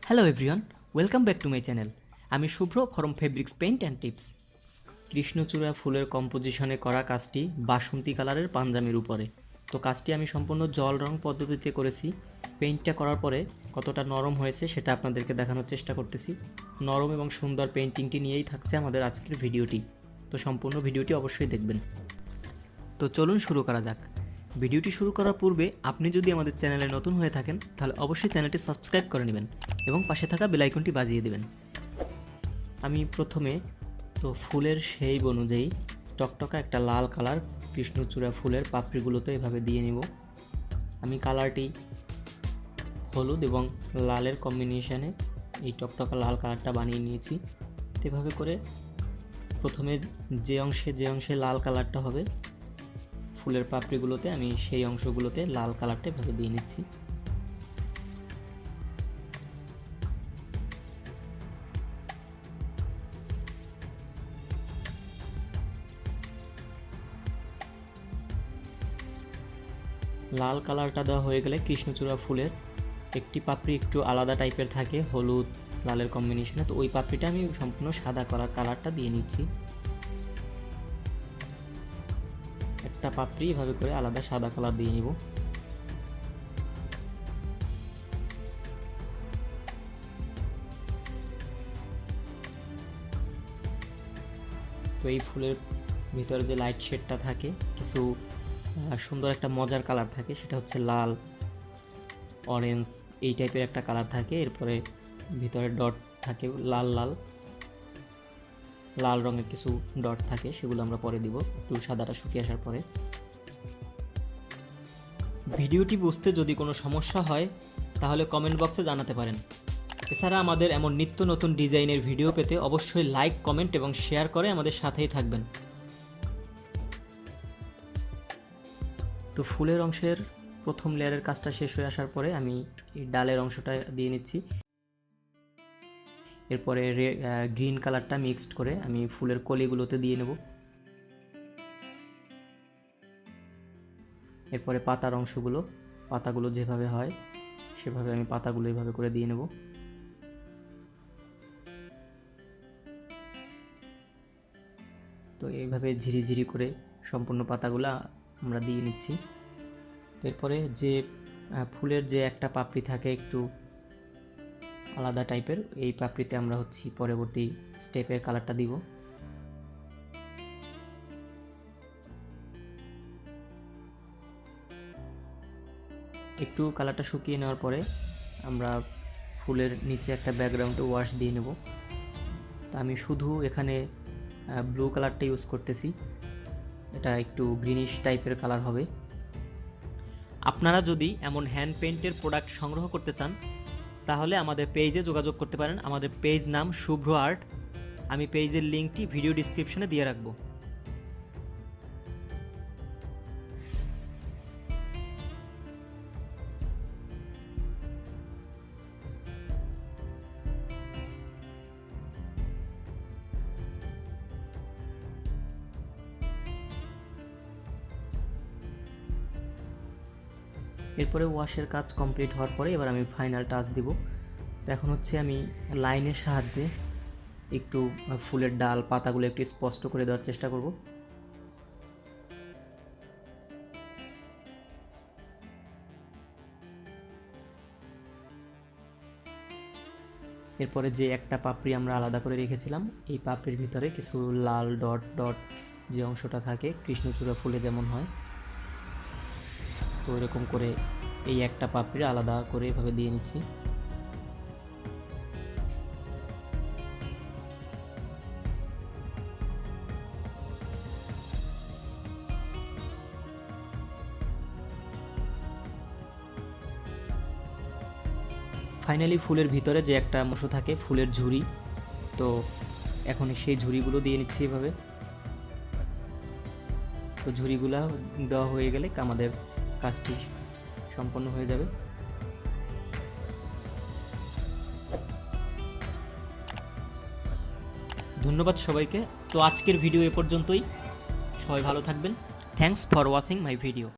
Hello everyone, welcome back to my channel. আমি Shubhra from fabrics paint and tips. কৃষ্ণচূড়া ফুলের কম্পোজিশনে করা কাজটি বাসন্তী কালারের পাঞ্জাবির উপরে। তো কাজটি আমি সম্পূর্ণ জল রং পদ্ধতিতে করেছি। পেইন্টটা করার পরে কতটা নরম হয়েছে সেটা আপনাদেরকে দেখানোর চেষ্টা করতেছি। নরম এবং সুন্দর পেইন্টিংটি নিয়েই থাকছে আমাদের আজকের ভিডিওটি। তো সম্পূর্ণ ভিডিওটি অবশ্যই দেখবেন। তো চলুন শুরু করা যাক। ভিডিওটি শুরু করার পূর্বে আপনি যদি আমাদের চ্যানেলে নতুন হয়ে থাকেন তাহলে অবশ্যই চ্যানেলটি সাবস্ক্রাইব করে নেবেন এবং পাশে থাকা বেল আইকনটি বাজিয়ে দেবেন। আমি প্রথমে তো ফুলের শেপ অনুযায়ী টকটকা একটা লাল কালার কৃষ্ণচূড়া ফুলের পাপড়িগুলোতে এভাবে দিয়ে নিব। আমি কালারটি হলুদ এবং লালের কম্বিনেশনে এই টকটকা লাল কালারটা বানিয়ে নিয়েছি। এভাবে করে প্রথমে যে অংশে লাল কালারটা হবে ফুলের পাপড়িগুলোতে আমি সেই অংশগুলোতে লাল কালারটা এভাবে দিয়ে নিচ্ছি। লাল কালারটা দেওয়া হয়ে গেলে কৃষ্ণচূড়া ফুলের একটি পাপড়ি একটু আলাদা টাইপের থাকে হলুদ লালের কম্বিনেশনে, তো ওই পাপড়িটা আমি সম্পূর্ণ সাদা কালারটা দিয়ে নিচ্ছি। একটা পাপড়ি এভাবে করে আলাদা সাদা কালার দিয়ে নিব। তো এই ফুলের ভিতরে যে লাইট শেডটা থাকে কিছু সুন্দর একটা মজার কালার থাকে, সেটা হচ্ছে লাল অরেঞ্জ এই টাইপের একটা কালার থাকে। এরপরে ভিতরে ডট থাকে লাল লাল লাল রঙের কিছু ডট থাকে, সেগুলো আমরা পরে দিব একটু সাদাটা শুকিয়ে আসার পরে। ভিডিওটি বুঝতে যদি কোনো সমস্যা হয় তাহলে কমেন্ট বক্সে জানাতে পারেন। এছাড়া আমাদের এমন নিত্য নতুন ডিজাইনের ভিডিও পেতে অবশ্যই লাইক কমেন্ট এবং শেয়ার করে আমাদের সাথেই থাকবেন। তো ফুলের অংশের প্রথম লেয়ারের কাজটা শেষ হয়ে আসার পরে আমি এই ডালের অংশটা দিয়ে নিচ্ছি। এরপরে গ্রিন কালারটা মিক্সড করে আমি ফুলের কলিগুলোতে দিয়ে নেব। এরপরে পাতার অংশগুলো পাতাগুলো যেভাবে হয় সেভাবে আমি পাতাগুলো এইভাবে করে দিয়ে নেব। তো এইভাবে ঝিরিঝিরি করে সম্পূর্ণ পাতাগুলো আমরা দিয়ে নিচ্ছি। এরপরে যে ফুলের যে একটা পাপড়ি থাকে একটু আলাদা টাইপের, এই পাপড়িতে আমরা পরবর্তী স্টেপের কালারটা দিব। একটু কালারটা শুকিয়ে নেওয়ার পরে আমরা ফুলের নিচে একটা ব্যাকগ্রাউন্ডে ওয়াশ দিয়ে নেব। তা আমি শুধু এখানে ব্লু কালারটা ইউজ করতেছি, এটা একটু গ্রিনিশ টাইপের কালার হবে। আপনারা যদি এমন হ্যান্ড পেইন্টের প্রোডাক্ট সংগ্রহ করতে চান তাহলে আমাদের পেজে যোগাযোগ করতে পারেন। আমাদের পেজ নাম শুভ্র আর্ট। আমি পেজের লিঙ্কটি ভিডিও ডিসক্রিপশনে দিয়ে রাখবো। এরপরে ওয়াশের কাজ কমপ্লিট হওয়ার পরে এবার আমি ফাইনাল টাচ দিব। তো এখন আমি লাইনের সাহায্যে একটু ফুলের ডাল পাতাগুলো একটু স্পষ্ট করে দেওয়ার চেষ্টা করব। এরপরে যে একটা পাপড়ি আমরা আলাদা করে রেখেছিলাম এই পাপড়ির ভিতরে কিছু লাল ডট ডট যে অংশটা থাকে কৃষ্ণচূড়া ফুলে যেমন হয়, তো এরকম করে এই একটা পাপড়ি আলাদা করে এভাবে দিয়ে নিচ্ছি। ফাইনালি ফুলের ভিতরে যে একটা অংশ থাকে ফুলের ঝুড়ি, তো এখন সেই ঝুড়িগুলো দিয়ে নিচ্ছি এভাবে। তো ঝুড়িগুলো দেওয়া হয়ে গেলে আমাদের কাজটি সম্পন্ন হয়ে যাবে। ধন্যবাদ সবাইকে। তো আজকের ভিডিও এ পর্যন্তই। সবাই ভালো থাকবেন। Thanks for watching my video.